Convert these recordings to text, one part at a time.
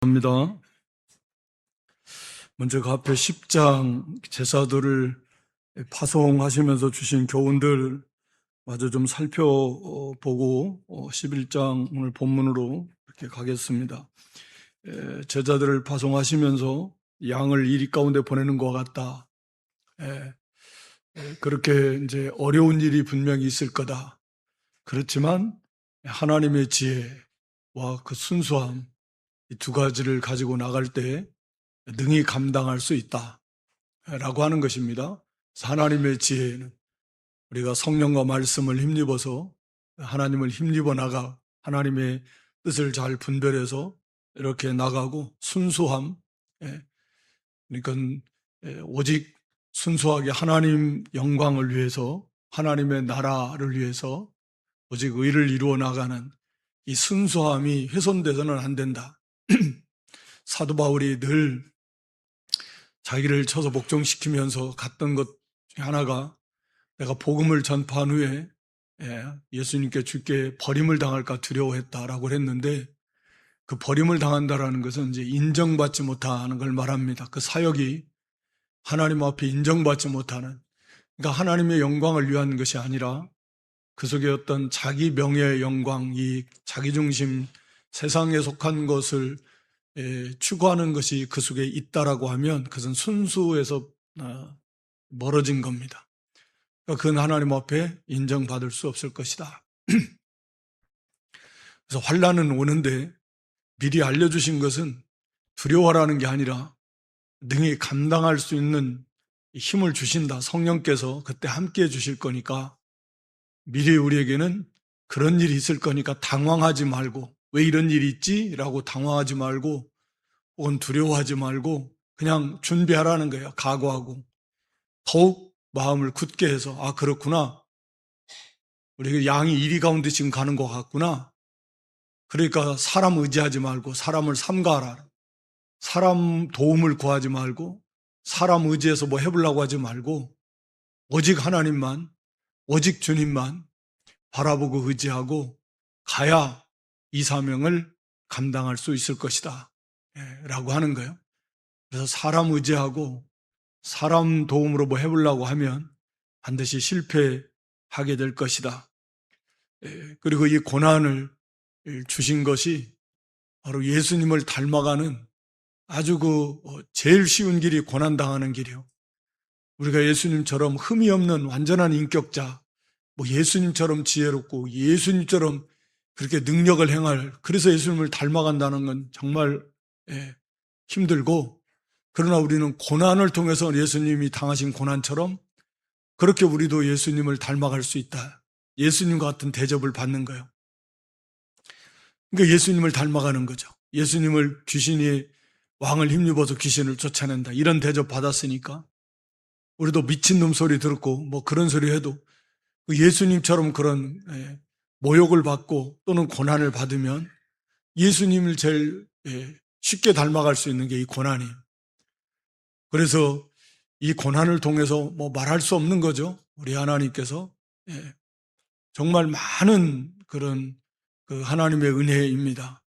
합니다. 먼저 그 앞에 10장 제사들을 파송하시면서 주신 교훈들 마저 좀 살펴보고 11장 오늘 본문으로 이렇게 가겠습니다. 제자들을 파송하시면서 양을 이리 가운데 보내는 것 같다. 그렇게 이제 어려운 일이 분명히 있을 거다. 그렇지만 하나님의 지혜와 그 순수함 이 두 가지를 가지고 나갈 때 능히 감당할 수 있다라고 하는 것입니다. 하나님의 지혜는 우리가 성령과 말씀을 힘입어서 하나님을 힘입어 나가 하나님의 뜻을 잘 분별해서 이렇게 나가고 순수함, 그러니까 오직 순수하게 하나님 영광을 위해서 하나님의 나라를 위해서 오직 의를 이루어 나가는 이 순수함이 훼손돼서는 안 된다. 사도 바울이 늘 자기를 쳐서 복종시키면서 갔던 것 중에 하나가 내가 복음을 전파한 후에 예수님께 주께 버림을 당할까 두려워했다라고 했는데 그 버림을 당한다라는 것은 이제 인정받지 못하는 걸 말합니다. 그 사역이 하나님 앞에 인정받지 못하는, 그러니까 하나님의 영광을 위한 것이 아니라 그 속에 어떤 자기 명예의 영광, 이 자기중심, 세상에 속한 것을 추구하는 것이 그 속에 있다라고 하면 그것은 순수에서 멀어진 겁니다. 그러니까 그건 하나님 앞에 인정받을 수 없을 것이다. 그래서 환난은 오는데 미리 알려주신 것은 두려워하라는 게 아니라 능히 감당할 수 있는 힘을 주신다. 성령께서 그때 함께해 주실 거니까 미리 우리에게는 그런 일이 있을 거니까 당황하지 말고, 왜 이런 일이 있지? 라고 당황하지 말고 혹은 두려워하지 말고 그냥 준비하라는 거예요. 각오하고 더욱 마음을 굳게 해서 그렇구나, 우리 양이 이리 가운데 지금 가는 것 같구나. 그러니까 사람 의지하지 말고 사람을 삼가하라. 사람 도움을 구하지 말고 사람 의지해서 뭐 해보려고 하지 말고 오직 하나님만, 오직 주님만 바라보고 의지하고 가야 이 사명을 감당할 수 있을 것이다 라고 하는 거예요. 그래서 사람 의지하고 사람 도움으로 뭐 해보려고 하면 반드시 실패하게 될 것이다. 그리고 이 고난을 주신 것이 바로 예수님을 닮아가는 아주 제일 쉬운 길이 고난당하는 길이요. 우리가 예수님처럼 흠이 없는 완전한 인격자, 뭐 예수님처럼 지혜롭고 예수님처럼 그렇게 능력을 행할, 그래서 예수님을 닮아간다는 건 정말 힘들고, 그러나 우리는 고난을 통해서 예수님이 당하신 고난처럼 그렇게 우리도 예수님을 닮아갈 수 있다. 예수님과 같은 대접을 받는 거예요. 그러니까 예수님을 닮아가는 거죠. 예수님을 귀신이 왕을 힘입어서 귀신을 쫓아낸다, 이런 대접 받았으니까 우리도 미친놈 소리 듣고 뭐 그런 소리 해도 예수님처럼 그런 모욕을 받고 또는 고난을 받으면 예수님을 제일 쉽게 닮아갈 수 있는 게 이 고난이에요. 그래서 이 고난을 통해서 뭐 말할 수 없는 거죠. 우리 하나님께서 정말 많은 그런 그 하나님의 은혜입니다.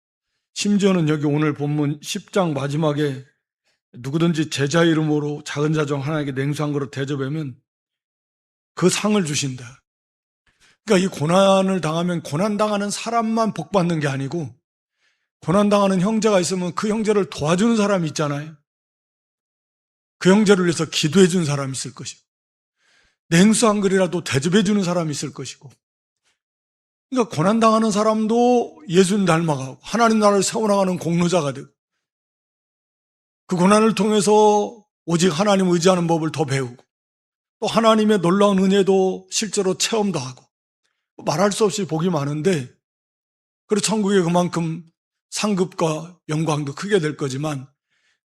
심지어는 여기 오늘 본문 10장 마지막에 누구든지 제자 이름으로 작은 자 중 하나에게 냉수한 그릇 대접하면 그 상을 주신다. 그러니까 이 고난을 당하면 고난당하는 사람만 복받는 게 아니고 고난당하는 형제가 있으면 그 형제를 도와주는 사람이 있잖아요. 그 형제를 위해서 기도해 주는 사람이 있을 것이고 냉수 한 그릇이라도 대접해 주는 사람이 있을 것이고, 그러니까 고난당하는 사람도 예수님 닮아가고 하나님 나라를 세워나가는 공로자가 되고 그 고난을 통해서 오직 하나님 의지하는 법을 더 배우고 또 하나님의 놀라운 은혜도 실제로 체험도 하고 말할 수 없이 복이 많은데, 그리고 천국에 그만큼 상급과 영광도 크게 될 거지만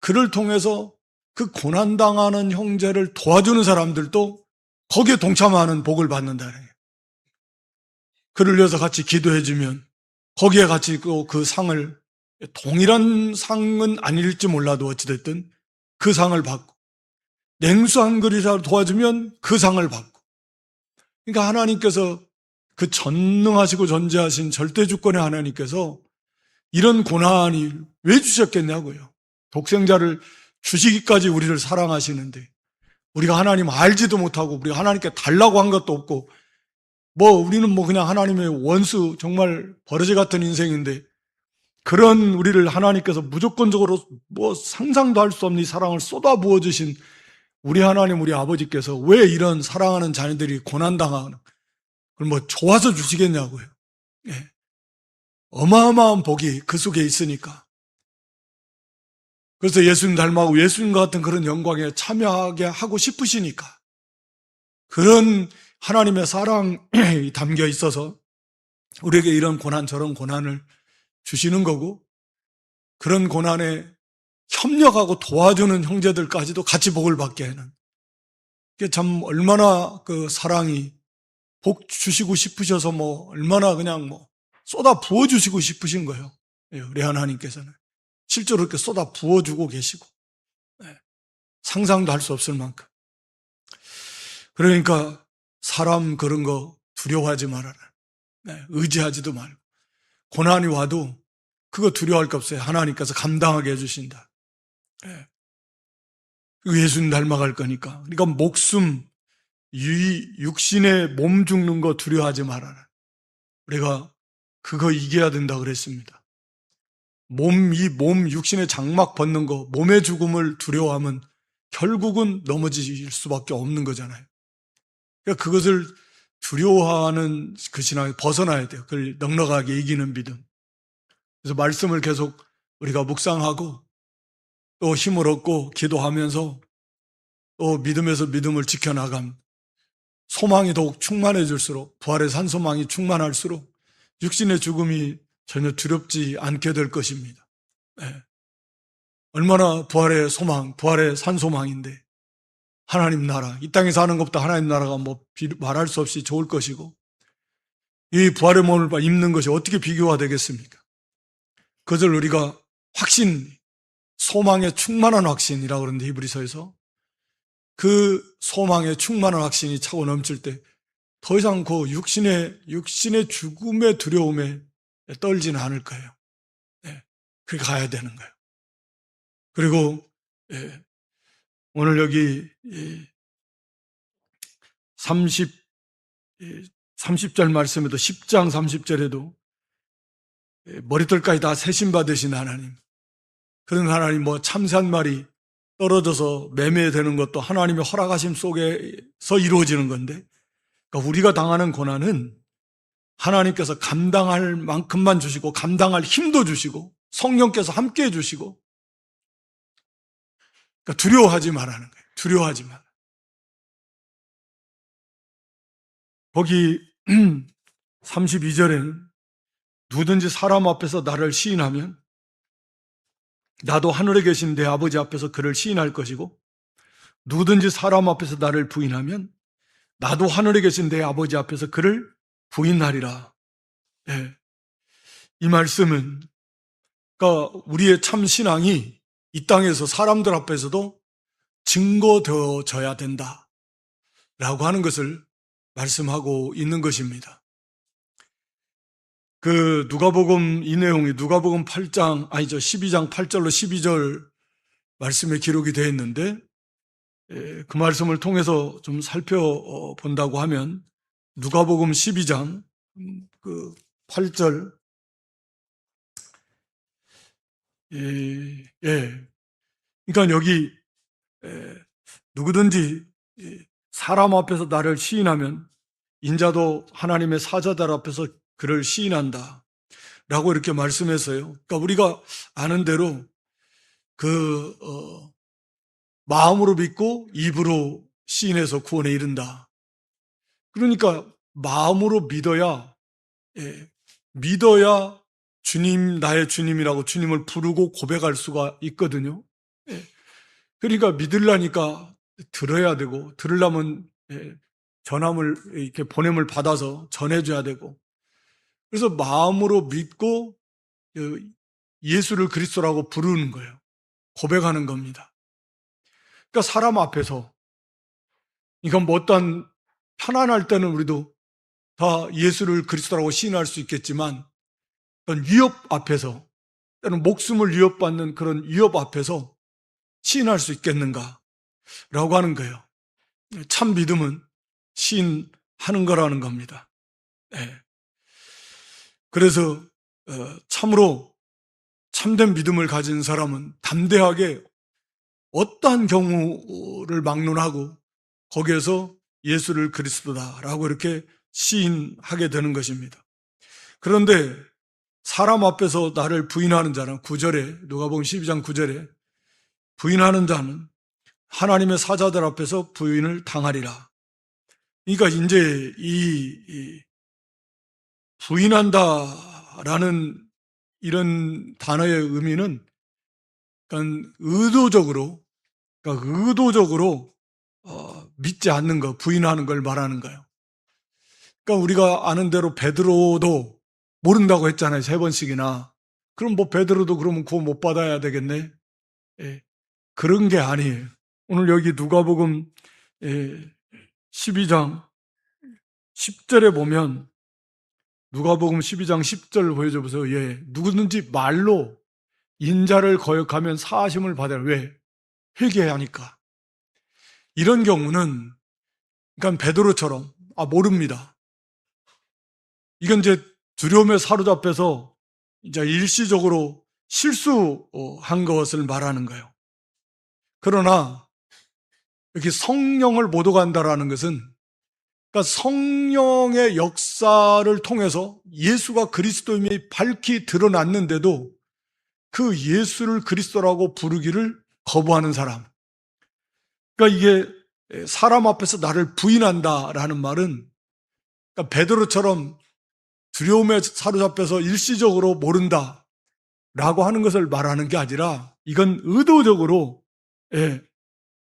그를 통해서 그 고난당하는 형제를 도와주는 사람들도 거기에 동참하는 복을 받는다는 거예요. 그를 위해서 같이 기도해주면 거기에 같이 그 상을, 동일한 상은 아닐지 몰라도 어찌됐든 그 상을 받고, 냉수 한 그릇이라도 도와주면 그 상을 받고, 그러니까 하나님께서 그 전능하시고 존재하신 절대주권의 하나님께서 이런 고난이 왜 주셨겠냐고요. 독생자를 주시기까지 우리를 사랑하시는데 우리가 하나님 알지도 못하고 우리가 하나님께 달라고 한 것도 없고 우리는 그냥 하나님의 원수, 정말 버러지 같은 인생인데 그런 우리를 하나님께서 무조건적으로 상상도 할 수 없는 이 사랑을 쏟아 부어주신 우리 하나님, 우리 아버지께서 왜 이런 사랑하는 자녀들이 고난당하는 그걸 좋아서 주시겠냐고요. 예. 어마어마한 복이 그 속에 있으니까. 그래서 예수님 닮아고 예수님과 같은 그런 영광에 참여하게 하고 싶으시니까 그런 하나님의 사랑이 담겨 있어서 우리에게 이런 고난 저런 고난을 주시는 거고 그런 고난에 협력하고 도와주는 형제들까지도 같이 복을 받게 하는 이게 참 얼마나 그 사랑이 복 주시고 싶으셔서 얼마나 그냥 쏟아 부어주시고 싶으신 거예요. 우리 하나님께서는 실제로 이렇게 쏟아 부어주고 계시고 상상도 할 수 없을 만큼. 그러니까 사람 그런 거 두려워하지 말아라. 의지하지도 말고 고난이 와도 그거 두려워할 거 없어요. 하나님께서 감당하게 해주신다. 예수님 닮아갈 거니까. 그러니까 목숨, 육신의 몸 죽는 거 두려워하지 말아라. 우리가 그거 이겨야 된다 그랬습니다. 이 몸, 육신의 장막 벗는 거, 몸의 죽음을 두려워하면 결국은 넘어질 수밖에 없는 거잖아요. 그러니까 그것을 두려워하는 그 신앙에 벗어나야 돼요. 그걸 넉넉하게 이기는 믿음. 그래서 말씀을 계속 우리가 묵상하고 또 힘을 얻고 기도하면서 또 믿음에서 믿음을 지켜나감. 소망이 더욱 충만해질수록 부활의 산소망이 충만할수록 육신의 죽음이 전혀 두렵지 않게 될 것입니다. 얼마나 부활의 소망, 부활의 산소망인데 하나님 나라, 이 땅에 사는 것보다 하나님 나라가 말할 수 없이 좋을 것이고 이 부활의 몸을 입는 것이 어떻게 비교가 되겠습니까? 그것을 우리가 확신, 소망의 충만한 확신이라고 그러는데 히브리서에서 그 소망의 충만한 확신이 차고 넘칠 때 더 이상 그 육신의 죽음의 두려움에 떨지는 않을 거예요. 그렇게 가야 되는 거예요. 그리고 오늘 여기 30절 말씀에도 10장 30절에도 머리털까지 다 세심받으신 하나님, 그런 하나님 참새 한 마리 떨어져서 매매되는 것도 하나님의 허락하심 속에서 이루어지는 건데, 그러니까 우리가 당하는 고난은 하나님께서 감당할 만큼만 주시고 감당할 힘도 주시고 성령께서 함께 해주시고, 그러니까 두려워하지 말라는 거예요. 두려워하지 말. 거기 32절에는 누구든지 사람 앞에서 나를 시인하면 나도 하늘에 계신 내 아버지 앞에서 그를 시인할 것이고, 누구든지 사람 앞에서 나를 부인하면 나도 하늘에 계신 내 아버지 앞에서 그를 부인하리라. 이 말씀은 그러니까 우리의 참 신앙이 이 땅에서 사람들 앞에서도 증거되어져야 된다라고 하는 것을 말씀하고 있는 것입니다. 그 누가복음 이 내용이 누가복음 12장 8절로 12절 말씀에 기록이 되어 있는데, 그 말씀을 통해서 좀 살펴본다고 하면 누가복음 12장 그 8절 그러니까 여기 누구든지 사람 앞에서 나를 시인하면 인자도 하나님의 사자들 앞에서 그를 시인한다 라고 이렇게 말씀했어요. 그러니까 우리가 아는 대로 마음으로 믿고 입으로 시인해서 구원에 이른다. 그러니까 마음으로 믿어야 주님, 나의 주님이라고 주님을 부르고 고백할 수가 있거든요. 그러니까 믿으려니까 들어야 되고, 들으려면 전함을 이렇게 보냄을 받아서 전해줘야 되고, 그래서 마음으로 믿고 예수를 그리스도라고 부르는 거예요. 고백하는 겁니다. 그러니까 사람 앞에서, 이건 어떤 편안할 때는 우리도 다 예수를 그리스도라고 시인할 수 있겠지만, 어떤 위협 앞에서, 때는 목숨을 위협받는 그런 위협 앞에서 시인할 수 있겠는가? 라고 하는 거예요. 참 믿음은 시인하는 거라는 겁니다. 네. 그래서 참으로 참된 믿음을 가진 사람은 담대하게 어떠한 경우를 막론하고 거기에서 예수를 그리스도다라고 이렇게 시인하게 되는 것입니다. 그런데 사람 앞에서 나를 부인하는 자는 9절에 누가복음 12장 9절에 부인하는 자는 하나님의 사자들 앞에서 부인을 당하리라. 그러니까 이제 이 부인한다라는 이런 단어의 의미는 그러니까 의도적으로 믿지 않는 거, 부인하는 걸 말하는 거예요. 그러니까 우리가 아는 대로 베드로도 모른다고 했잖아요. 3번씩이나. 그럼 뭐 베드로도 그러면 구원 못 받아야 되겠네? 예, 그런 게 아니에요. 오늘 여기 누가복음 12장 10절에 보면 누가복음 12장 10절 보여줘 보세요. 예, 누구든지 말로 인자를 거역하면 사하심을 받아라. 왜? 회개하니까. 이런 경우는 그러니까 베드로처럼 모릅니다. 이건 이제 두려움에 사로잡혀서 이제 일시적으로 실수한 것을 말하는 거예요. 그러나 이렇게 성령을 못 오간다라는 것은 그러니까 성령의 역사를 통해서 예수가 그리스도임이 밝히 드러났는데도 그 예수를 그리스도라고 부르기를 거부하는 사람. 그러니까 이게 사람 앞에서 나를 부인한다라는 말은 그러니까 베드로처럼 두려움에 사로잡혀서 일시적으로 모른다라고 하는 것을 말하는 게 아니라 이건 의도적으로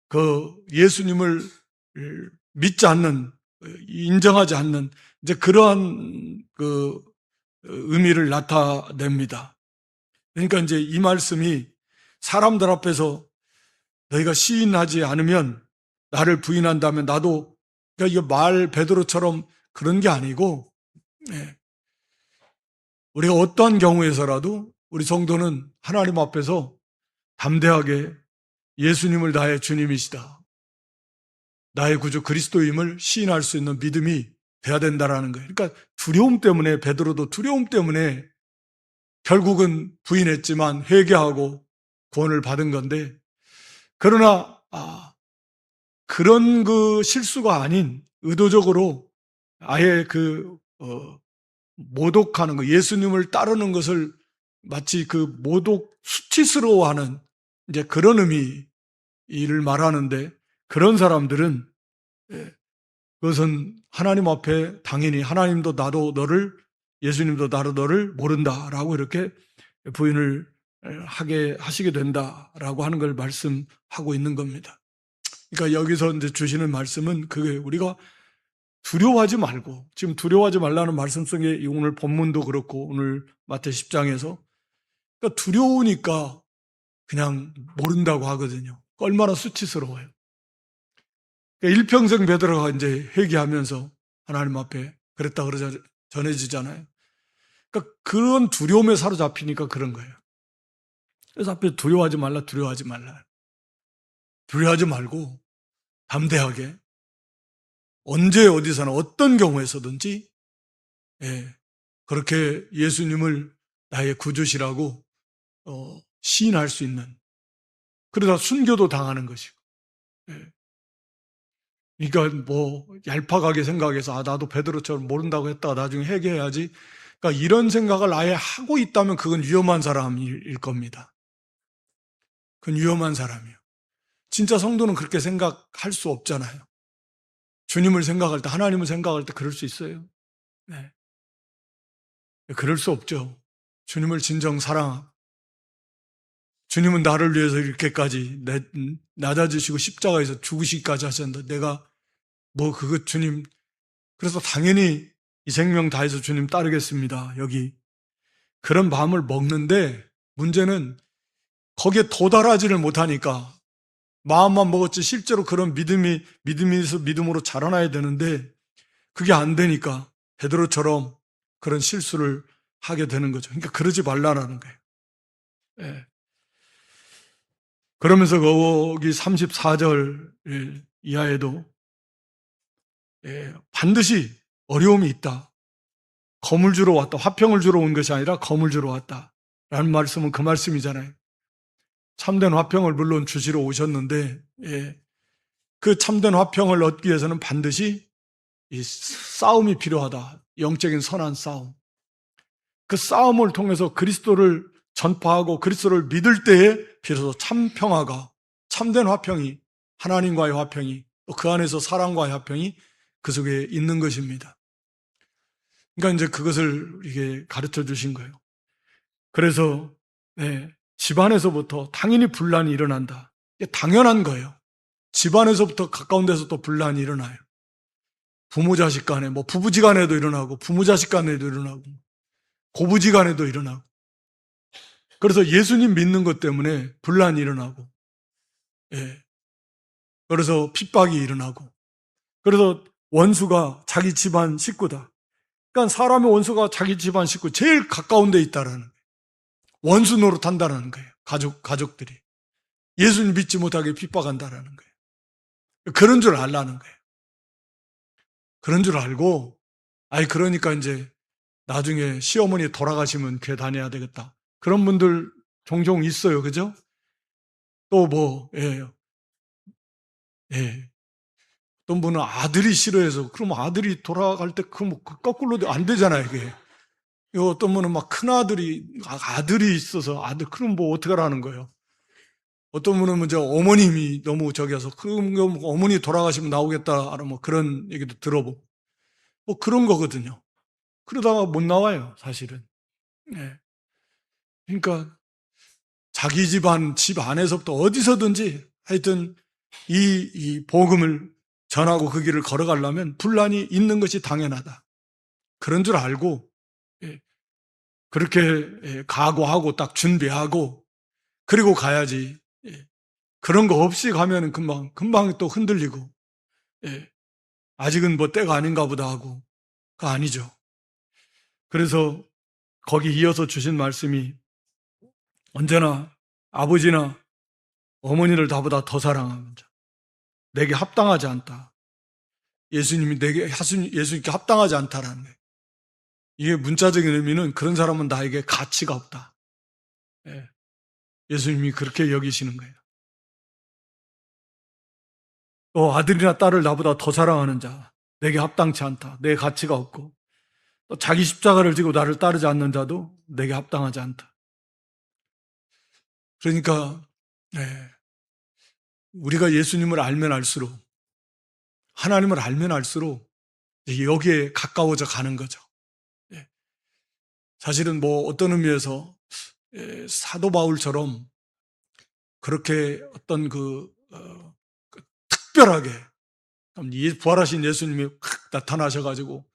그 예수님을 믿지 않는, 인정하지 않는 이제 그러한 그 의미를 나타냅니다. 그러니까 이제 이 말씀이 사람들 앞에서 너희가 시인하지 않으면 나를 부인한다면 나도 그러니까 이게 베드로처럼 그런 게 아니고 우리가 어떠한 경우에서라도 우리 성도는 하나님 앞에서 담대하게 예수님을 나의 주님이시다, 나의 구주 그리스도임을 시인할 수 있는 믿음이 돼야 된다라는 거예요. 그러니까 두려움 때문에 베드로도 두려움 때문에 결국은 부인했지만 회개하고 구원을 받은 건데 그러나 그런 그 실수가 아닌 의도적으로 아예 모독하는 거, 예수님을 따르는 것을 마치 그 모독 수치스러워하는 이제 그런 의미를 말하는데 그런 사람들은 그것은 하나님 앞에 당연히 하나님도 나도 너를, 예수님도 나도 너를 모른다라고 이렇게 부인을 하시게 된다라고 하는 걸 말씀하고 있는 겁니다. 그러니까 여기서 이제 주시는 말씀은 그게 우리가 두려워하지 말고, 지금 두려워하지 말라는 말씀 속에 오늘 본문도 그렇고 오늘 마태 10장에서 그러니까 두려우니까 그냥 모른다고 하거든요. 얼마나 수치스러워요. 그러니까 일평생 베드로가 이제 회개하면서 하나님 앞에 그랬다 그러자 전해지잖아요. 그러니까 그런 두려움에 사로잡히니까 그런 거예요. 그래서 앞에 두려워하지 말라. 두려워하지 말고 담대하게 언제 어디서나 어떤 경우에서든지 그렇게 예수님을 나의 구주시라고 시인할 수 있는, 그러다 순교도 당하는 것이고, 그러니까 뭐 얄팍하게 생각해서 나도 베드로처럼 모른다고 했다가 나중에 회개해야지, 그러니까 이런 생각을 아예 하고 있다면 그건 위험한 사람일 겁니다. 그건 위험한 사람이에요. 진짜 성도는 그렇게 생각할 수 없잖아요. 주님을 생각할 때, 하나님을 생각할 때 그럴 수 있어요? 네. 그럴 수 없죠. 주님을 진정 사랑하고 주님은 나를 위해서 이렇게까지 낮아지시고 십자가에서 죽으시기까지 하셨는데 내가 그거 주님, 그래서 당연히 이 생명 다해서 주님 따르겠습니다. 여기 그런 마음을 먹는데 문제는 거기에 도달하지를 못하니까 마음만 먹었지 실제로 그런 믿음으로 자라나야 되는데 그게 안 되니까 베드로처럼 그런 실수를 하게 되는 거죠. 그러니까 그러지 말라는 거예요. 예. 그러면서 거기 34절 이하에도 반드시 어려움이 있다. 검을 주러 왔다. 화평을 주러 온 것이 아니라 검을 주러 왔다. 라는 말씀은 그 말씀이잖아요. 참된 화평을 물론 주시러 오셨는데 그 참된 화평을 얻기 위해서는 반드시 이 싸움이 필요하다. 영적인 선한 싸움. 그 싸움을 통해서 그리스도를 전파하고 그리스도를 믿을 때에 비로소 참 평화가, 참된 화평이, 하나님과의 화평이, 또 그 안에서 사랑과의 화평이 그 속에 있는 것입니다. 그러니까 이제 그것을 이게 가르쳐 주신 거예요. 그래서 집안에서부터 당연히 분란이 일어난다. 이게 당연한 거예요. 집안에서부터 가까운 데서 또 분란이 일어나요. 부모 자식 간에, 뭐 부부지간에도 일어나고, 부모 자식 간에도 일어나고, 고부지간에도 일어나고. 그래서 예수님 믿는 것 때문에 분란이 일어나고, 그래서 핍박이 일어나고, 그래서 원수가 자기 집안 식구다. 그러니까 사람의 원수가 자기 집안 식구 제일 가까운 데 있다라는 거예요. 원수 노릇한다는 거예요. 가족들이. 예수님 믿지 못하게 핍박한다라는 거예요. 그런 줄 알라는 거예요. 그런 줄 알고, 그러니까 이제 나중에 시어머니 돌아가시면 교회 다녀야 되겠다. 그런 분들 종종 있어요. 그죠? 또 어떤 분은 아들이 싫어해서, 그럼 아들이 돌아갈 때, 거꾸로도 안 되잖아요, 이게. 어떤 분은 막 아들이 있어서, 그럼 뭐 어떡하라는 거예요. 어떤 분은 이제 어머님이 너무 저기여서, 그럼 어머니 돌아가시면 나오겠다, 뭐 그런 얘기도 들어보고. 뭐 그런 거거든요. 그러다가 못 나와요, 사실은. 그러니까, 자기 집안, 집 안에서부터 어디서든지 하여튼 이 복음을 전하고 그 길을 걸어가려면 분란이 있는 것이 당연하다. 그런 줄 알고, 그렇게 각오하고 딱 준비하고, 그리고 가야지. 그런 거 없이 가면 금방 또 흔들리고, 아직은 뭐 때가 아닌가 보다 하고, 그거 아니죠. 그래서 거기 이어서 주신 말씀이 언제나 아버지나 어머니를 나보다 더 사랑하는 자, 내게 합당하지 않다. 예수님께 합당하지 않다라는 거예요. 이게 문자적인 의미는 그런 사람은 나에게 가치가 없다. 예수님이 그렇게 여기시는 거예요. 또 아들이나 딸을 나보다 더 사랑하는 자, 내게 합당치 않다. 내 가치가 없고, 또 자기 십자가를 지고 나를 따르지 않는 자도 내게 합당하지 않다. 그러니까 우리가 예수님을 알면 알수록, 하나님을 알면 알수록 여기에 가까워져 가는 거죠. 사실은 뭐 어떤 의미에서 사도 바울처럼 그렇게 어떤 특별하게 부활하신 예수님이 확 나타나셔가지고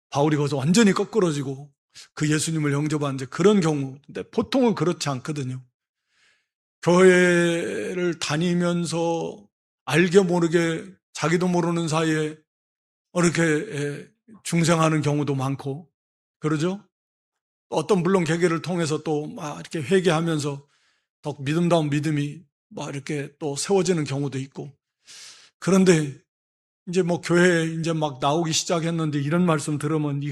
바울이 거기서 완전히 거꾸러지고 그 예수님을 영접한 그런 경우인데 보통은 그렇지 않거든요. 교회를 다니면서 알게 모르게 자기도 모르는 사이에 이렇게 중생하는 경우도 많고 그러죠. 어떤 물론 계기를 통해서 또 막 이렇게 회개하면서 더 믿음다운 믿음이 막 이렇게 또 세워지는 경우도 있고. 그런데 이제 뭐 교회에 이제 막 나오기 시작했는데 이런 말씀 들으면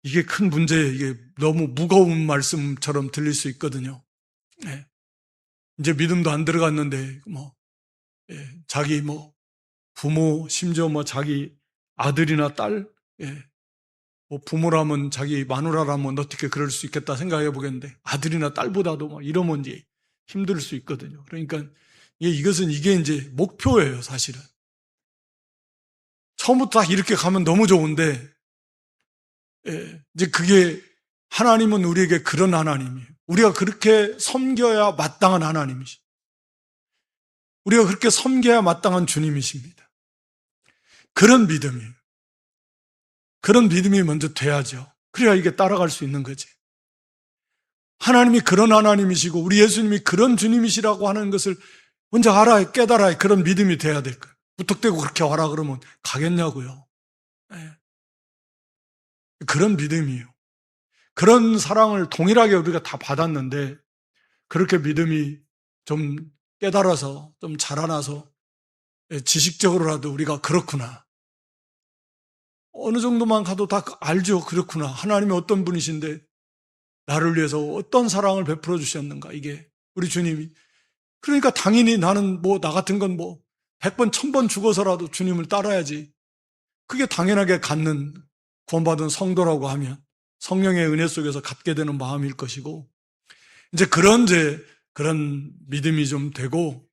이게 큰 문제예요. 이게 너무 무거운 말씀처럼 들릴 수 있거든요. 이제 믿음도 안 들어갔는데 자기 부모, 심지어 자기 아들이나 딸, 부모라면 자기 마누라라면 어떻게 그럴 수 있겠다 생각해 보겠는데 아들이나 딸보다도 이러면 이제 힘들 수 있거든요. 그러니까 이게 이제 목표예요, 사실은. 처음부터 다 이렇게 가면 너무 좋은데, 이제 그게 하나님은 우리에게 그런 하나님이에요. 우리가 그렇게 섬겨야 마땅한 하나님이시. 우리가 그렇게 섬겨야 마땅한 주님이십니다. 그런 믿음이에요. 그런 믿음이 먼저 돼야죠. 그래야 이게 따라갈 수 있는 거지. 하나님이 그런 하나님이시고 우리 예수님이 그런 주님이시라고 하는 것을 먼저 알아야, 깨달아야 그런 믿음이 돼야 될 거예요. 무턱대고 그렇게 와라 그러면 가겠냐고요. 그런 믿음이에요. 그런 사랑을 동일하게 우리가 다 받았는데 그렇게 믿음이 좀 깨달아서 좀 자라나서 지식적으로라도 우리가 그렇구나. 어느 정도만 가도 다 알죠. 그렇구나. 하나님이 어떤 분이신데 나를 위해서 어떤 사랑을 베풀어 주셨는가. 이게 우리 주님이. 그러니까 당연히 나는 뭐 나 같은 건 뭐 100번, 1000번 죽어서라도 주님을 따라야지. 그게 당연하게 갖는 구원받은 성도라고 하면 성령의 은혜 속에서 갖게 되는 마음일 것이고, 이제 그런 믿음이 좀 되고,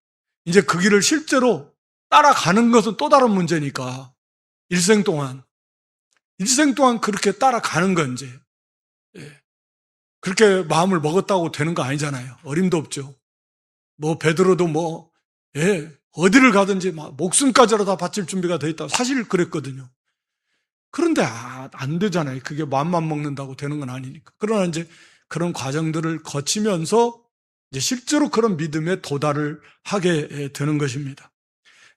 이제 그 길을 실제로 따라가는 것은 또 다른 문제니까, 일생 동안 그렇게 따라가는 건 이제, 그렇게 마음을 먹었다고 되는 거 아니잖아요. 어림도 없죠. 뭐, 베드로도 뭐, 어디를 가든지 막 목숨까지라도 다 바칠 준비가 돼 있다. 사실 그랬거든요. 그런데 안 되잖아요. 그게 마음만 먹는다고 되는 건 아니니까. 그러나 이제 그런 과정들을 거치면서 이제 실제로 그런 믿음에 도달을 하게 되는 것입니다.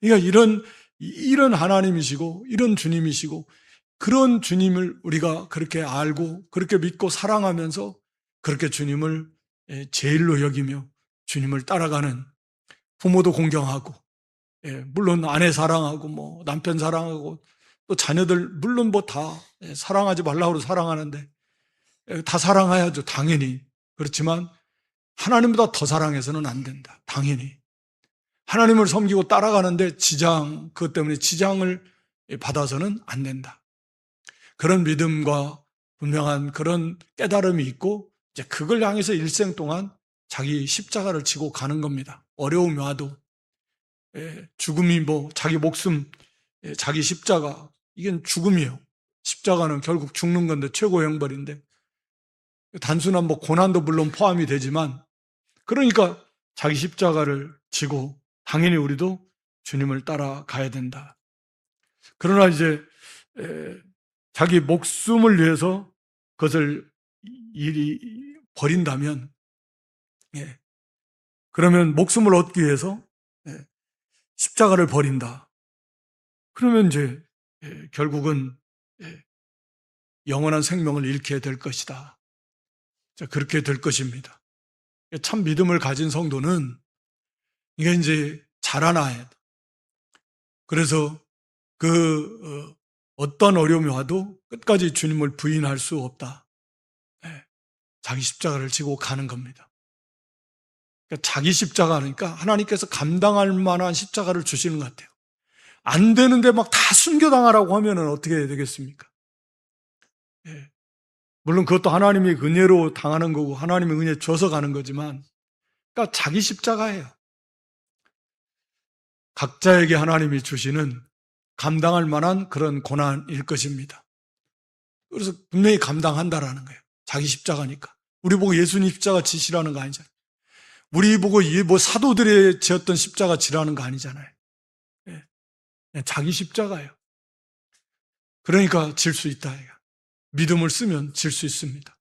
그러니까 이런 하나님이시고 이런 주님이시고 그런 주님을 우리가 그렇게 알고 그렇게 믿고 사랑하면서 그렇게 주님을 제일로 여기며 주님을 따라가는 부모도 공경하고, 물론 아내 사랑하고 뭐 남편 사랑하고 또 자녀들 물론 뭐 다 사랑하지 말라고 사랑하는데 다 사랑해야죠. 당연히. 그렇지만 하나님보다 더 사랑해서는 안 된다. 당연히. 하나님을 섬기고 따라가는데 그것 때문에 지장을 받아서는 안 된다. 그런 믿음과 분명한 그런 깨달음이 있고 이제 그걸 향해서 일생 동안 자기 십자가를 지고 가는 겁니다. 어려움이 와도 죽음이 뭐 자기 목숨, 자기 십자가, 이건 죽음이에요. 십자가는 결국 죽는 건데 최고의 형벌인데 단순한 뭐 고난도 물론 포함이 되지만, 그러니까 자기 십자가를 지고 당연히 우리도 주님을 따라가야 된다. 그러나 이제 자기 목숨을 위해서 그것을 버린다면, 그러면 목숨을 얻기 위해서 십자가를 버린다. 그러면 이제 결국은 영원한 생명을 잃게 될 것이다. 그렇게 될 것입니다. 참 믿음을 가진 성도는 이게 이제 자라나야 돼. 그래서 어떤 어려움이 와도 끝까지 주님을 부인할 수 없다. 자기 십자가를 지고 가는 겁니다. 그러니까 자기 십자가니까 하나님께서 감당할 만한 십자가를 주시는 것 같아요. 안 되는데 막 다 순교당하라고 하면 어떻게 해야 되겠습니까? 물론 그것도 하나님의 은혜로 당하는 거고 하나님의 은혜 줘서 가는 거지만, 그러니까 자기 십자가예요. 각자에게 하나님이 주시는 감당할 만한 그런 고난일 것입니다. 그래서 분명히 감당한다라는 거예요. 자기 십자가니까. 우리 보고 예수님 십자가 지시라는 거 아니잖아요. 우리 보고 뭐 사도들이 지었던 십자가 지라는 거 아니잖아요. 자기 십자가예요. 그러니까 질 수 있다. 믿음을 쓰면 질 수 있습니다.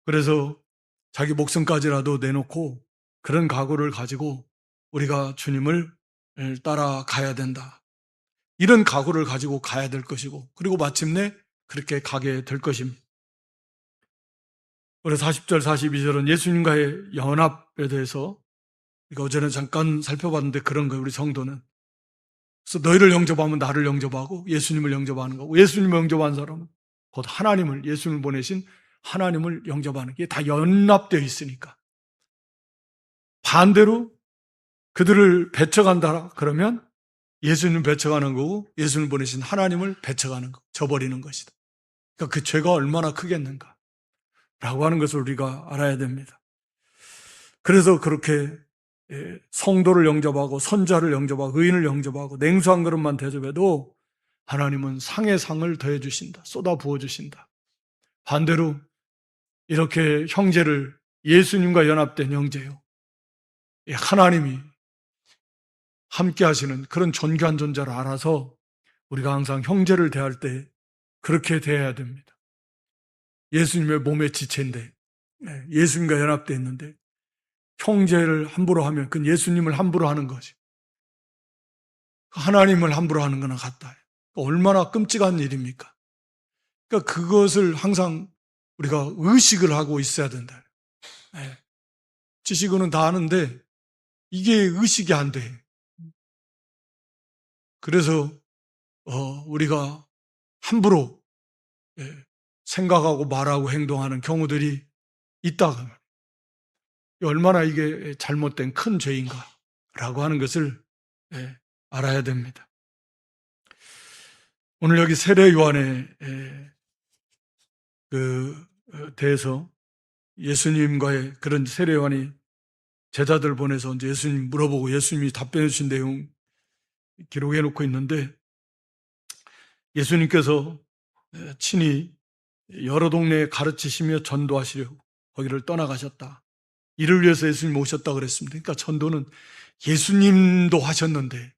그래서 자기 목숨까지라도 내놓고 그런 각오를 가지고 우리가 주님을 따라가야 된다. 이런 각오를 가지고 가야 될 것이고, 그리고 마침내 그렇게 가게 될 것입니다. 그래서 40절, 42절은 예수님과의 연합에 대해서 우리가 어제는 잠깐 살펴봤는데 그런 거예요. 우리 성도는. 그래서 너희를 영접하면 나를 영접하고 예수님을 영접하는 거고, 예수님을 영접한 사람은 곧 하나님을, 예수님을 보내신 하나님을 영접하는 게 다 연합되어 있으니까. 반대로 그들을 배척한다 그러면 예수님 배척하는 거고 예수님을 보내신 하나님을 배척하는 거, 저버리는 것이다. 그러니까 그 죄가 얼마나 크겠는가 라고 하는 것을 우리가 알아야 됩니다. 그래서 그렇게 성도를 영접하고 선자를 영접하고 의인을 영접하고 냉수 한 그릇만 대접해도 하나님은 상의 상을 더해 주신다. 쏟아 부어 주신다. 반대로 이렇게 형제를, 예수님과 연합된 형제요, 하나님이 함께 하시는 그런 존귀한 존재를 알아서 우리가 항상 형제를 대할 때 그렇게 대해야 됩니다. 예수님의 몸의 지체인데, 예수님과 연합되어 있는데 형제를 함부로 하면 그건 예수님을 함부로 하는 거지. 하나님을 함부로 하는 거나 같다. 얼마나 끔찍한 일입니까? 그러니까 그것을 항상 우리가 의식을 하고 있어야 된다. 지식으로는 다 아는데 이게 의식이 안 돼. 그래서 우리가 함부로 생각하고 말하고 행동하는 경우들이 있다가 얼마나 이게 잘못된 큰 죄인가라고 하는 것을 알아야 됩니다. 오늘 여기 세례 요한에 대해서 예수님과의 그런 세례 요한이 제자들 보내서 이제 예수님 물어보고 예수님이 답변해 주신 내용 기록해 놓고 있는데, 예수님께서 친히 여러 동네에 가르치시며 전도하시려고 거기를 떠나가셨다. 이를 위해서 예수님이 오셨다 그랬습니다. 그러니까 전도는 예수님도 하셨는데,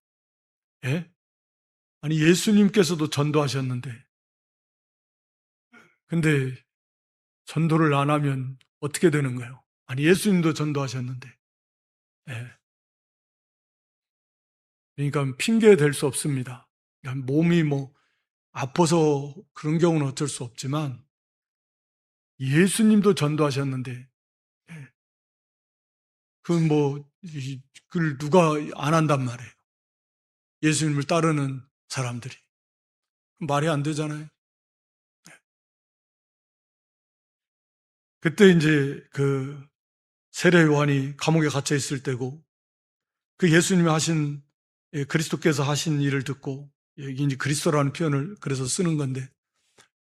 아니 예수님께서도 전도하셨는데, 근데 전도를 안 하면 어떻게 되는 거예요? 아니 예수님도 전도하셨는데, 그러니까 핑계 될 수 없습니다. 그러니까 몸이 뭐 아파서 그런 경우는 어쩔 수 없지만 예수님도 전도하셨는데 그걸 누가 안 한단 말이에요. 예수님을 따르는 사람들이. 말이 안 되잖아요. 그때 이제 그 세례 요한이 감옥에 갇혀 있을 때고, 그 예수님이 하신, 그리스도께서 하신 일을 듣고, 여기 이제 그리스도라는 표현을 그래서 쓰는 건데,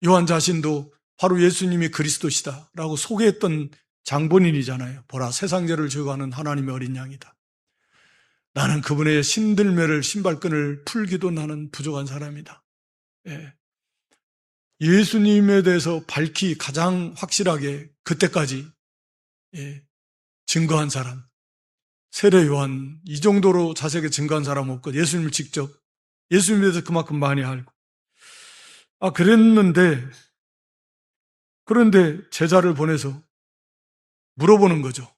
요한 자신도 바로 예수님이 그리스도시다라고 소개했던 장본인이잖아요. 보라, 세상 죄를 제거하는 하나님의 어린 양이다. 나는 그분의 신들매를, 신발끈을 풀기도 나는 부족한 사람이다. 예수님에 대해서 밝히 가장 확실하게 그때까지 증거한 사람, 세례 요한, 이 정도로 자세하게 증거한 사람은 없고, 예수님을 직접, 예수님에 대해서 그만큼 많이 알고. 그랬는데, 그런데 제자를 보내서 물어보는 거죠.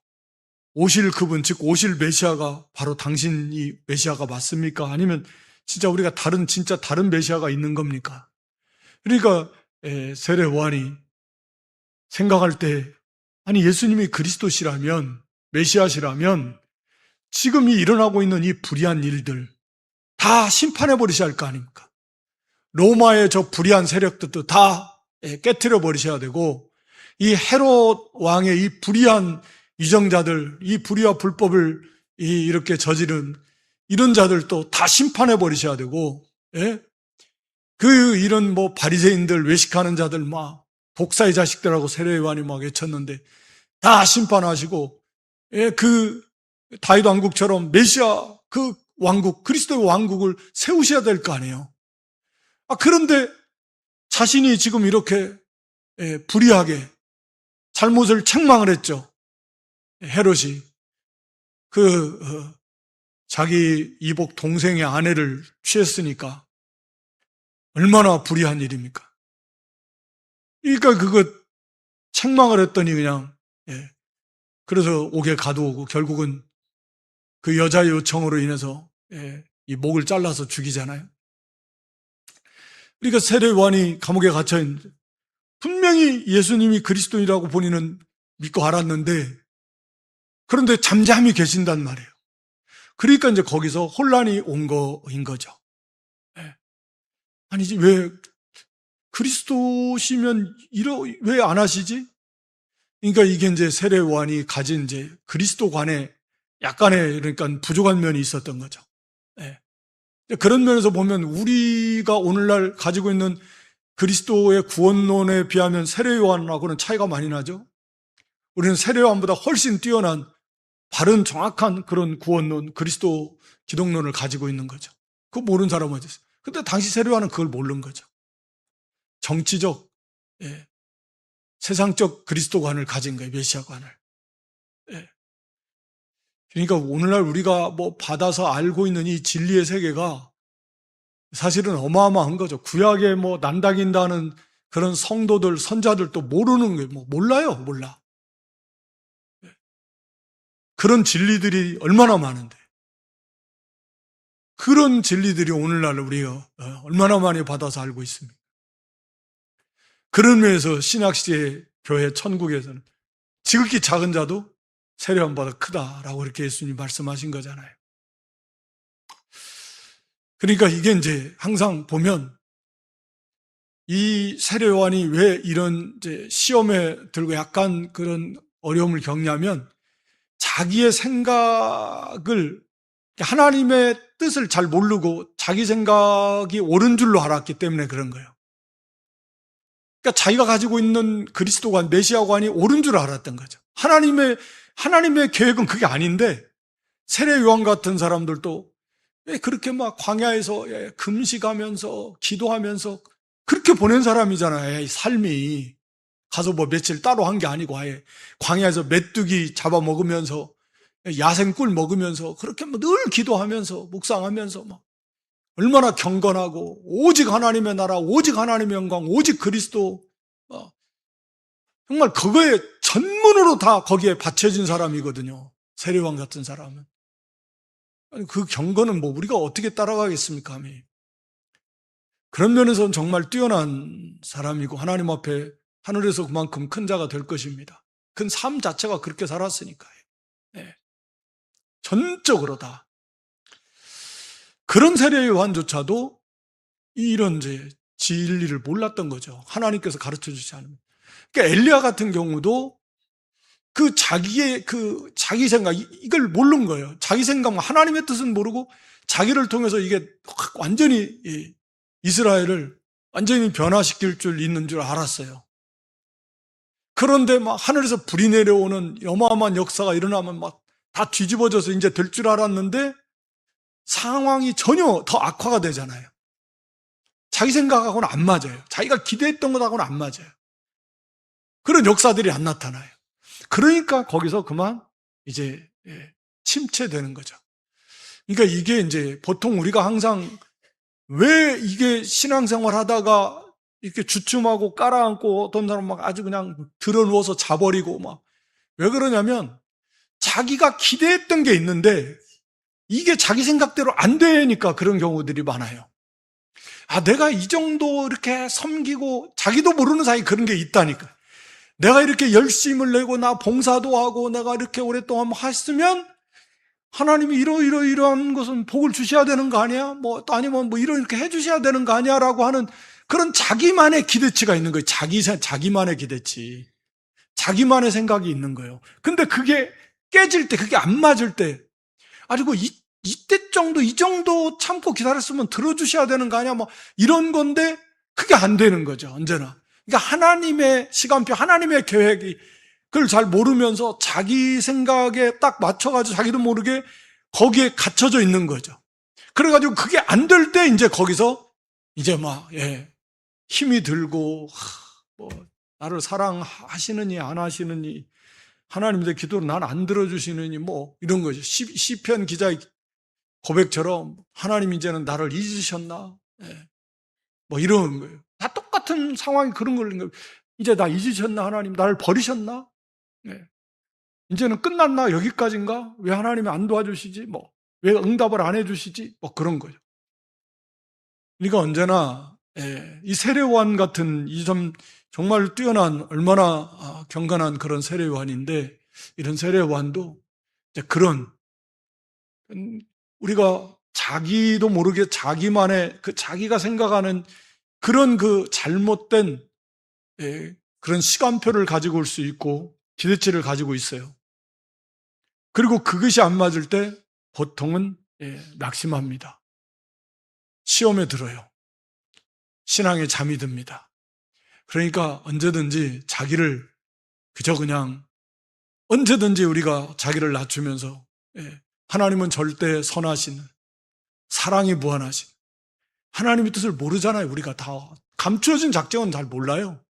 오실 그분, 즉 오실 메시아가 바로 당신이 메시아가 맞습니까? 아니면 진짜 우리가 진짜 다른 메시아가 있는 겁니까? 그러니까 세례 요한이 생각할 때, 아니 예수님이 그리스도시라면, 메시아시라면 지금 이 일어나고 있는 이 불의한 일들 다 심판해 버리셔야 할 거 아닙니까? 로마의 저 불의한 세력들도 다 깨트려 버리셔야 되고, 이 헤롯 왕의 이 불의한 위정자들, 이 불의와 불법을 이렇게 저지른 이런 자들도 다 심판해 버리셔야 되고, 이런 뭐 바리새인들, 외식하는 자들, 막 독사의 자식들하고 세례 요한이 막 외쳤는데 다 심판하시고, 그 다윗 왕국처럼 메시아 그 왕국, 그리스도의 왕국을 세우셔야 될 거 아니에요. 그런데 자신이 지금 이렇게 불의하게 잘못을 책망을 했죠. 헤롯이 자기 이복 동생의 아내를 취했으니까 얼마나 불의한 일입니까? 그러니까 그거 책망을 했더니 그냥 그래서 옥에 가두고 결국은 그 여자의 요청으로 인해서 이 목을 잘라서 죽이잖아요. 그러니까 세례 요한이 감옥에 갇혀 있는데 분명히 예수님이 그리스도인이라고 본인은 믿고 알았는데, 그런데 잠잠히 계신단 말이에요. 그러니까 이제 거기서 혼란이 온 거인 거죠. 아니지, 왜 그리스도시면 왜 안 하시지? 그러니까 이게 이제 세례 요한이 가진 이제 그리스도관에 약간의 그러니까 부족한 면이 있었던 거죠. 그런 면에서 보면 우리가 오늘날 가지고 있는 그리스도의 구원론에 비하면 세례 요한하고는 차이가 많이 나죠. 우리는 세례 요한보다 훨씬 뛰어난 바른 정확한 그런 구원론, 그리스도 기독론을 가지고 있는 거죠. 그거 모르는 사람은 어디 있어요? 근데 당시 세례 요한은 그걸 모르는 거죠. 정치적, 세상적 그리스도관을 가진 거예요. 메시아관을. 그러니까 오늘날 우리가 뭐 받아서 알고 있는 이 진리의 세계가 사실은 어마어마한 거죠. 구약에 뭐 난다긴다는 그런 성도들, 선자들도 모르는 거예요. 뭐 몰라요, 몰라. 그런 진리들이 얼마나 많은데. 그런 진리들이 오늘날 우리가 얼마나 많이 받아서 알고 있습니다. 그런 면에서 신약시대 교회 천국에서는 지극히 작은 자도 세례요한보다 크다라고 이렇게 예수님이 말씀하신 거잖아요. 그러니까 이게 이제 항상 보면 이 세례요한이 왜 이런 이제 시험에 들고 약간 그런 어려움을 겪냐면 자기의 생각을 하나님의 뜻을 잘 모르고 자기 생각이 옳은 줄로 알았기 때문에 그런 거예요. 그러니까 자기가 가지고 있는 그리스도관, 메시아관이 옳은 줄 알았던 거죠. 하나님의 계획은 그게 아닌데 세례 요한 같은 사람들도 왜 그렇게 막 광야에서 금식하면서 기도하면서 그렇게 보낸 사람이잖아요. 삶이 가서 뭐 며칠 따로 한 게 아니고 아예 광야에서 메뚜기 잡아먹으면서 야생 꿀 먹으면서 그렇게 뭐 늘 기도하면서 묵상하면서 막 얼마나 경건하고 오직 하나님의 나라, 오직 하나님의 영광, 오직 그리스도 정말 그거에 전문으로 다 거기에 바쳐진 사람이거든요. 세례요한 같은 사람은. 아니, 그 경건은 뭐 우리가 어떻게 따라가겠습니까? 그런 면에서는 정말 뛰어난 사람이고 하나님 앞에 하늘에서 그만큼 큰 자가 될 것입니다. 그 삶 자체가 그렇게 살았으니까요. 네. 전적으로 다. 그런 세례 요한조차도 이런 이제 진리를 몰랐던 거죠. 하나님께서 가르쳐 주지 않으면. 그러니까 엘리야 같은 경우도 자기 생각, 이걸 모르는 거예요. 자기 생각, 하나님의 뜻은 모르고 자기를 통해서 이게 완전히 이스라엘을 완전히 변화시킬 줄 있는 줄 알았어요. 그런데 막 하늘에서 불이 내려오는 어마어마한 역사가 일어나면 막 다 뒤집어져서 이제 될 줄 알았는데 상황이 전혀 더 악화가 되잖아요. 자기 생각하고는 안 맞아요. 자기가 기대했던 것하고는 안 맞아요. 그런 역사들이 안 나타나요. 그러니까 거기서 그만 이제 침체되는 거죠. 그러니까 이게 이제 보통 우리가 항상 왜 이게 신앙생활 하다가 이렇게 주춤하고 깔아앉고 어떤 사람 막 아주 그냥 드러누워서 자버리고 막 왜 그러냐면 자기가 기대했던 게 있는데 이게 자기 생각대로 안 되니까 그런 경우들이 많아요. 내가 이 정도 이렇게 섬기고 자기도 모르는 사이 그런 게 있다니까. 내가 이렇게 열심을 내고 나 봉사도 하고 내가 이렇게 오랫동안 했으면 하나님이 이러한 것은 복을 주셔야 되는 거 아니야? 아니면 이렇게 해주셔야 되는 거 아니야? 라고 하는 그런 자기만의 기대치가 있는 거예요. 자기만의 기대치. 자기만의 생각이 있는 거예요. 근데 그게 깨질 때, 그게 안 맞을 때, 그리고 이때 정도, 이 정도 참고 기다렸으면 들어주셔야 되는 거 아니야? 이런 건데, 그게 안 되는 거죠, 언제나. 그러니까 하나님의 시간표, 하나님의 계획이, 그걸 잘 모르면서 자기 생각에 딱 맞춰가지고 자기도 모르게 거기에 갇혀져 있는 거죠. 그래가지고 그게 안 될 때 이제 거기서 이제 힘이 들고, 나를 사랑하시느니 안 하시느니, 하나님의 기도를 난 안 들어주시느니 이런 거죠. 시편 기자의 고백처럼 하나님 이제는 나를 잊으셨나? 이런 거예요. 다 똑같은 상황이 그런 거예요. 이제 나 잊으셨나? 하나님 나를 버리셨나? 이제는 끝났나? 여기까지인가? 왜 하나님이 안 도와주시지? 왜 응답을 안 해주시지? 그런 거죠. 그러니까 언제나 이 세례요한 같은 이 점 정말 뛰어난 얼마나 경건한 그런 세례요한인데 이런 세례요한도 그런 우리가 자기도 모르게 자기만의 자기가 생각하는 그런 잘못된 그런 시간표를 가지고 올 수 있고 기대치를 가지고 있어요. 그리고 그것이 안 맞을 때 보통은 낙심합니다. 시험에 들어요. 신앙에 잠이 듭니다. 그러니까 언제든지 자기를 그저 그냥 언제든지 우리가 자기를 낮추면서 하나님은 절대 선하신 사랑이 무한하신 하나님의 뜻을 모르잖아요. 우리가 다 감추어진 작정은 잘 몰라요.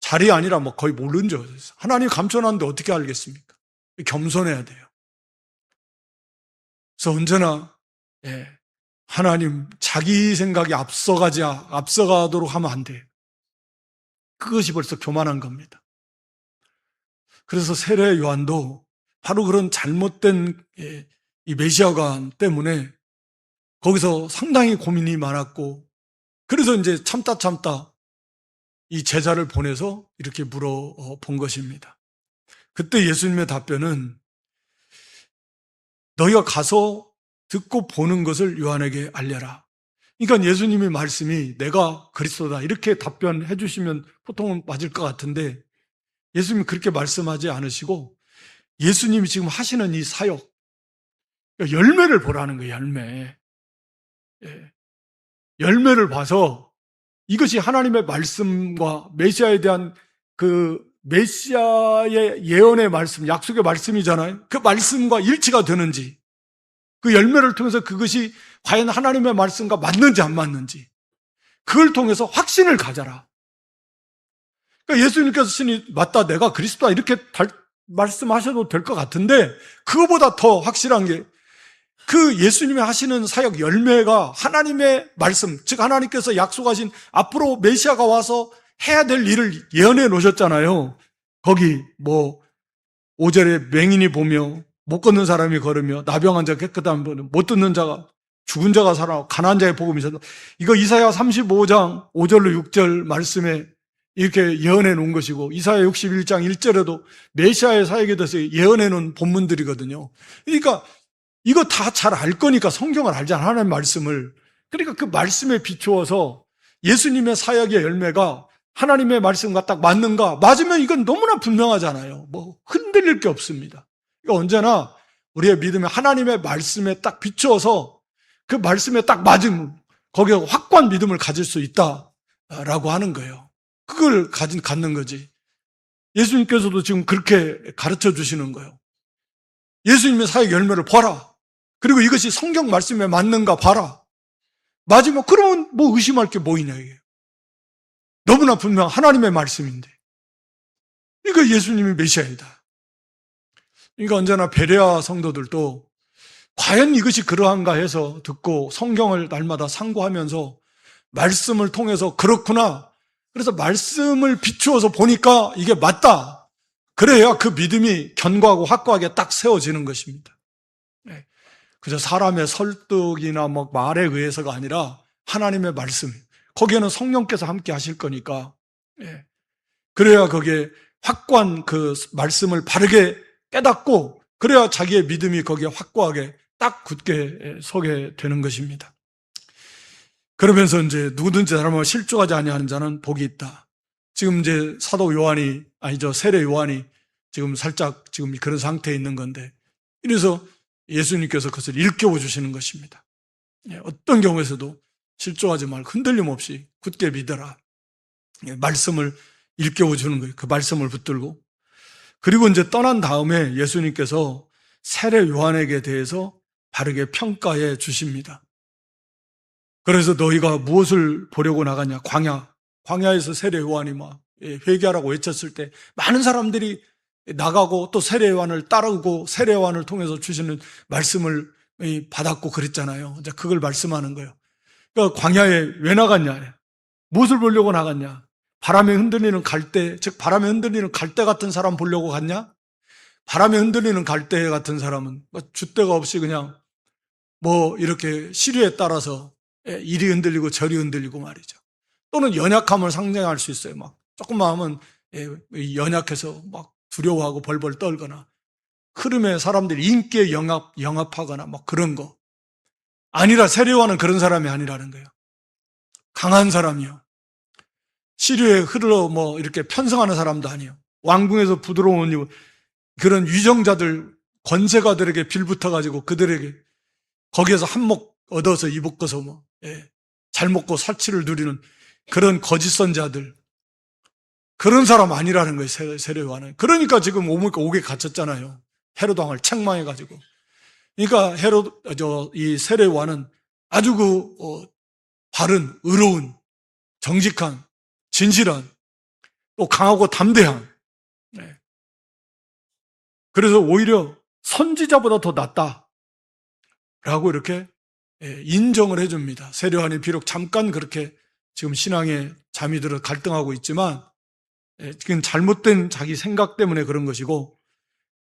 잘이 아니라 거의 모르죠. 하나님 감춰놨는데 어떻게 알겠습니까? 겸손해야 돼요. 그래서 언제나 하나님 자기 생각이 앞서가도록 하면 안 돼요. 그것이 벌써 교만한 겁니다. 그래서 세례 요한도 바로 그런 잘못된 이 메시아관 때문에 거기서 상당히 고민이 많았고 그래서 이제 참다 이 제자를 보내서 이렇게 물어본 것입니다. 그때 예수님의 답변은 너희가 가서 듣고 보는 것을 요한에게 알려라. 그러니까 예수님의 말씀이 내가 그리스도다 이렇게 답변해 주시면 보통은 맞을 것 같은데 예수님이 그렇게 말씀하지 않으시고 예수님이 지금 하시는 이 사역, 열매를 보라는 거예요. 열매. 예. 열매를 봐서 이것이 하나님의 말씀과 메시아에 대한 그 메시아의 예언의 말씀, 약속의 말씀이잖아요. 그 말씀과 일치가 되는지, 그 열매를 통해서 그것이 과연 하나님의 말씀과 맞는지 안 맞는지, 그걸 통해서 확신을 가져라. 그러니까 예수님께서 신이 맞다, 내가 그리스도다 이렇게 말씀하셔도 될 것 같은데 그거보다 더 확실한 게 그 예수님이 하시는 사역 열매가 하나님의 말씀, 즉 하나님께서 약속하신 앞으로 메시아가 와서 해야 될 일을 예언해 놓으셨잖아요. 거기 5절에 맹인이 보며 못 걷는 사람이 걸으며 나병한 자 깨끗한 분, 못 듣는 자가 죽은 자가 살아나고 가난한 자의 복음이 있어서 이거 이사야 35장 5절로 6절 말씀에 이렇게 예언해 놓은 것이고 이사야 61장 1절에도 메시아의 사역에 대해서 예언해 놓은 본문들이거든요. 그러니까 이거 다 잘 알 거니까 성경을 알잖아, 하나님의 말씀을. 그러니까 그 말씀에 비추어서 예수님의 사역의 열매가 하나님의 말씀과 딱 맞는가? 맞으면 이건 너무나 분명하잖아요. 흔들릴 게 없습니다. 그러니까 언제나 우리의 믿음이 하나님의 말씀에 딱 비추어서 그 말씀에 딱 맞으면 거기에 확고한 믿음을 가질 수 있다라고 하는 거예요. 그걸 갖는 거지. 예수님께서도 지금 그렇게 가르쳐 주시는 거예요. 예수님의 사역 열매를 봐라. 그리고 이것이 성경 말씀에 맞는가 봐라. 맞으면 그러면 의심할 게 뭐 있냐 이게. 너무나 분명 하나님의 말씀인데. 이거 예수님이 메시아이다. 그러니까 언제나 베레아 성도들도 과연 이것이 그러한가 해서 듣고 성경을 날마다 상고하면서 말씀을 통해서 그렇구나. 그래서 말씀을 비추어서 보니까 이게 맞다. 그래야 그 믿음이 견고하고 확고하게 딱 세워지는 것입니다. 그저 사람의 설득이나 말에 의해서가 아니라 하나님의 말씀, 거기에는 성령께서 함께 하실 거니까 그래야 거기에 확고한 그 말씀을 바르게 깨닫고 그래야 자기의 믿음이 거기에 확고하게 딱 굳게 서게 되는 것입니다. 그러면서 이제 누구든지 사람을 실족하지 아니하는 자는 복이 있다. 지금 이제 사도 요한이 세례 요한이 지금 살짝 지금 그런 상태에 있는 건데 이래서 예수님께서 그것을 일깨워 주시는 것입니다. 어떤 경우에서도 실족하지 말고 흔들림 없이 굳게 믿어라. 말씀을 일깨워 주는 거예요. 그 말씀을 붙들고. 그리고 이제 떠난 다음에 예수님께서 세례 요한에게 대해서 바르게 평가해 주십니다. 그래서 너희가 무엇을 보려고 나갔냐? 광야에서 세례 요한이 회개하라고 외쳤을 때 많은 사람들이 나가고 또 세례 요한을 따르고 세례 요한을 통해서 주시는 말씀을 받았고 그랬잖아요. 이제 그걸 말씀하는 거예요. 그러니까 광야에 왜 나갔냐? 무엇을 보려고 나갔냐? 바람에 흔들리는 갈대, 즉 바람에 흔들리는 갈대 같은 사람 보려고 갔냐? 바람에 흔들리는 갈대 같은 사람은 줏대가 없이 그냥 이렇게 시류에 따라서 이리 흔들리고 저리 흔들리고 말이죠. 또는 연약함을 상징할 수 있어요. 조금만 하면 연약해서 두려워하고 벌벌 떨거나 흐름에 사람들이 인기에 영합하거나 그런 거. 아니라 세례 요한은 그런 사람이 아니라는 거예요. 강한 사람이요. 시류에 흐르러 이렇게 편성하는 사람도 아니에요. 왕궁에서 부드러운 그런 위정자들, 권세가들에게 빌붙어가지고 그들에게 거기에서 한몫 얻어서 이복거서 잘 먹고 살치를 누리는 그런 거짓 선자들. 그런 사람 아니라는 거예요, 세례 요한은. 그러니까 지금 옥에 갇혔잖아요. 헤롯 왕을 책망해가지고. 그러니까 이 세례 요한은 아주 바른, 의로운, 정직한, 진실한, 또 강하고 담대한. 그래서 오히려 선지자보다 더 낫다. 라고 이렇게 인정을 해줍니다. 세례 요한이 비록 잠깐 그렇게 지금 신앙에 잠이 들어 갈등하고 있지만 그건 잘못된 자기 생각 때문에 그런 것이고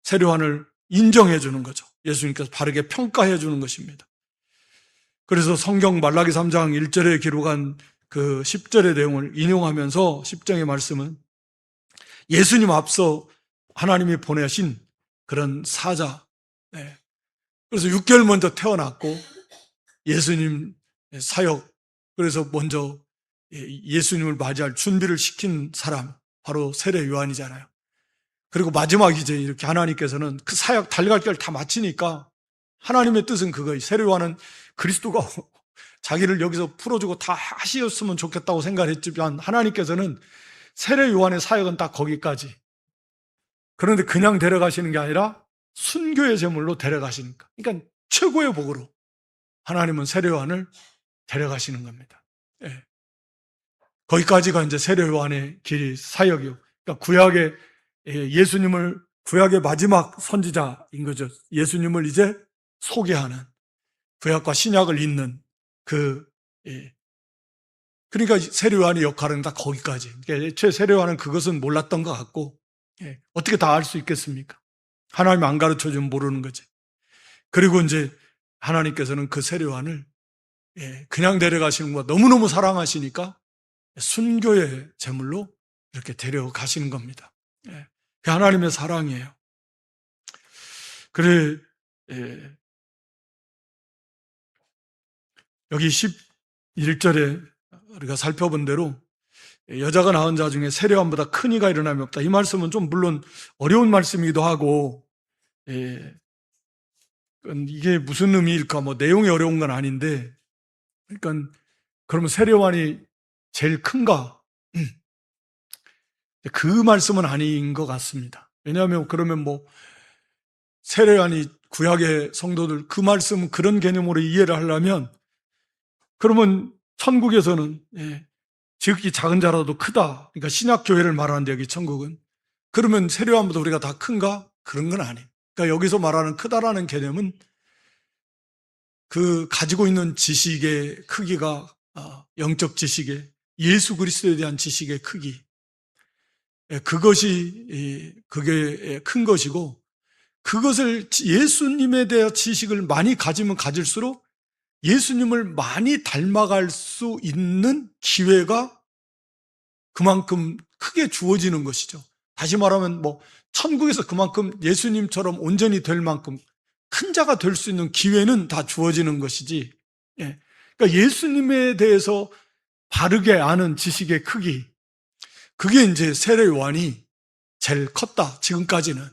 세례 요한을 인정해 주는 거죠. 예수님께서 바르게 평가해 주는 것입니다. 그래서 성경 말라기 3장 1절에 기록한 그 10절의 내용을 인용하면서 10장의 말씀은 예수님 앞서 하나님이 보내신 그런 사자. 네. 그래서 6개월 먼저 태어났고 예수님 사역, 그래서 먼저 예수님을 맞이할 준비를 시킨 사람, 바로 세례 요한이잖아요. 그리고 마지막 이제 이렇게 하나님께서는 그 사역 달걀결 다 마치니까 하나님의 뜻은 그거예요. 세례 요한은 그리스도가 자기를 여기서 풀어주고 다 하시었으면 좋겠다고 생각했지만 하나님께서는 세례 요한의 사역은 딱 거기까지. 그런데 그냥 데려가시는 게 아니라 순교의 제물로 데려가시니까. 그러니까 최고의 복으로 하나님은 세례 요한을 데려가시는 겁니다. 예. 거기까지가 이제 세례 요한의 길이 사역이요. 그러니까 예수님을 구약의 마지막 선지자인 거죠. 예수님을 이제 소개하는, 구약과 신약을 잇는 그러니까 세례 요한의 역할은 다 거기까지. 그러니까 애초에 세례 요한은 그것은 몰랐던 것 같고, 어떻게 다 알 수 있겠습니까? 하나님 안 가르쳐 주면 모르는 거지. 그리고 이제 하나님께서는 그 세례 요한을 그냥 데려가시는 것보다 너무너무 사랑하시니까 순교의 제물로 이렇게 데려가시는 겁니다. 그 하나님의 사랑이에요. 그래, 여기 11절에 우리가 살펴본 대로 여자가 낳은 자 중에 세례 요한보다 큰 이가 일어남이 없다. 이 말씀은 좀 물론 어려운 말씀이기도 하고, 이게 무슨 의미일까? 뭐 내용이 어려운 건 아닌데, 그러니까 그러면 세례 요한이 제일 큰가? 그 말씀은 아닌 것 같습니다. 왜냐하면 그러면 뭐 세례 요한이 구약의 성도들 그 말씀 그런 개념으로 이해를 하려면 그러면 천국에서는 지극히 작은 자라도 크다. 그러니까 신약 교회를 말하는데 여기 천국은 그러면 세례 요한보다 우리가 다 큰가? 그런 건 아니에요. 그러니까 여기서 말하는 크다라는 개념은 그 가지고 있는 지식의 크기가 영적 지식의 예수 그리스도에 대한 지식의 크기, 그게 큰 것이고, 그것을 예수님에 대한 지식을 많이 가지면 가질수록 예수님을 많이 닮아갈 수 있는 기회가 그만큼 크게 주어지는 것이죠. 다시 말하면 뭐 천국에서 그만큼 예수님처럼 온전히 될 만큼 큰 자가 될 수 있는 기회는 다 주어지는 것이지. 그러니까 예수님에 대해서 바르게 아는 지식의 크기, 그게 이제 세례 요한이 제일 컸다. 지금까지는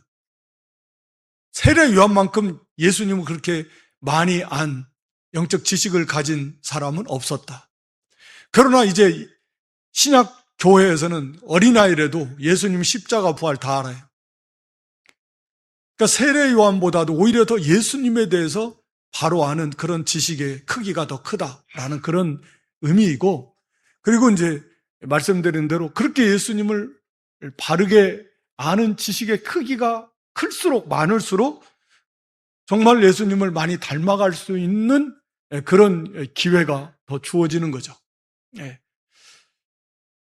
세례 요한만큼 예수님을 그렇게 많이 안 영적 지식을 가진 사람은 없었다. 그러나 이제 신약 교회에서는 어린아이라도 예수님 십자가 부활 다 알아요. 그러니까 세례 요한보다도 오히려 더 예수님에 대해서 바로 아는 그런 지식의 크기가 더 크다라는 그런 의미이고, 그리고 이제 말씀드린 대로 그렇게 예수님을 바르게 아는 지식의 크기가 클수록 많을수록 정말 예수님을 많이 닮아갈 수 있는 그런 기회가 더 주어지는 거죠.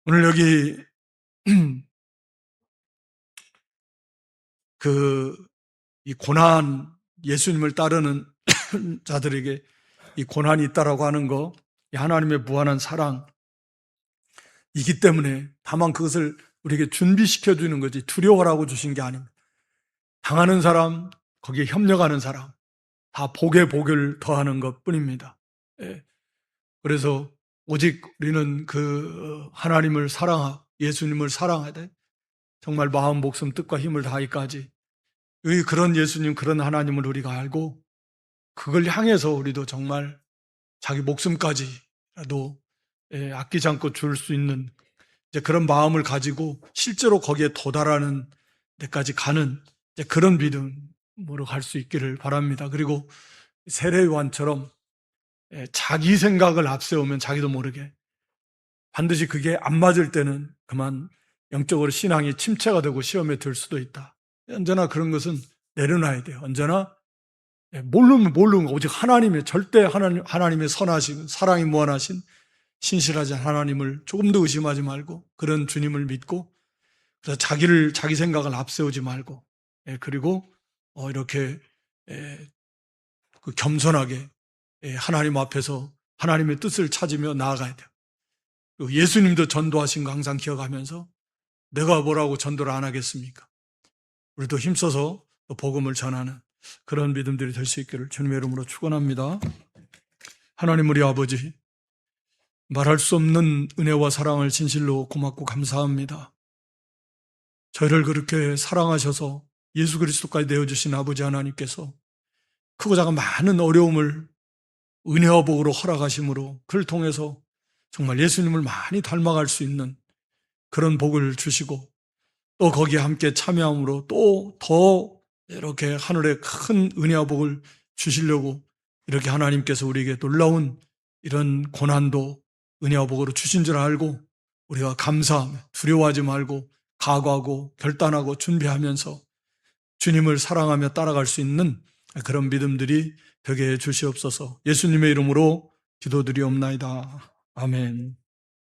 오늘 여기 이 고난, 예수님을 따르는 자들에게 이 고난이 있다라고 하는 거, 이 하나님의 무한한 사랑이기 때문에 다만 그것을 우리에게 준비시켜 주는 거지 두려워라고 주신 게 아닙니다. 당하는 사람, 거기에 협력하는 사람, 다 복에 복을 더하는 것 뿐입니다. 그래서 오직 우리는 그 하나님을 예수님을 사랑하되 정말 마음, 목숨, 뜻과 힘을 다하기까지 그런 예수님, 그런 하나님을 우리가 알고 그걸 향해서 우리도 정말 자기 목숨까지라도 아끼지 않고 줄 수 있는 이제 그런 마음을 가지고 실제로 거기에 도달하는 데까지 가는 이제 그런 믿음으로 갈 수 있기를 바랍니다. 그리고 세례 요한처럼 자기 생각을 앞세우면 자기도 모르게 반드시 그게 안 맞을 때는 그만 영적으로 신앙이 침체가 되고 시험에 들 수도 있다. 언제나 그런 것은 내려놔야 돼요. 언제나 모르면 오직 하나님의 절대 하나님의 선하신 사랑이 무한하신 신실하신 하나님을 조금 더 의심하지 말고 그런 주님을 믿고 그래서 자기 생각을 앞세우지 말고 그리고 이렇게 겸손하게 하나님 앞에서 하나님의 뜻을 찾으며 나아가야 돼요. 예수님도 전도하신 거 항상 기억하면서 내가 뭐라고 전도를 안 하겠습니까? 우리도 힘써서 또 복음을 전하는 그런 믿음들이 될 수 있기를 주님의 이름으로 축원합니다. 하나님 우리 아버지, 말할 수 없는 은혜와 사랑을 진실로 고맙고 감사합니다. 저희를 그렇게 사랑하셔서 예수 그리스도까지 내어주신 아버지 하나님께서 크고 작은 많은 어려움을 은혜와 복으로 허락하심으로 그를 통해서 정말 예수님을 많이 닮아갈 수 있는 그런 복을 주시고 또 거기에 함께 참여함으로 또 더 이렇게 하늘의 큰 은혜와 복을 주시려고 이렇게 하나님께서 우리에게 놀라운 이런 고난도 은혜와 복으로 주신 줄 알고 우리가 감사하며 두려워하지 말고 각오하고 결단하고 준비하면서 주님을 사랑하며 따라갈 수 있는 그런 믿음들이 되게 해 주시옵소서. 예수님의 이름으로 기도드리옵나이다. 아멘.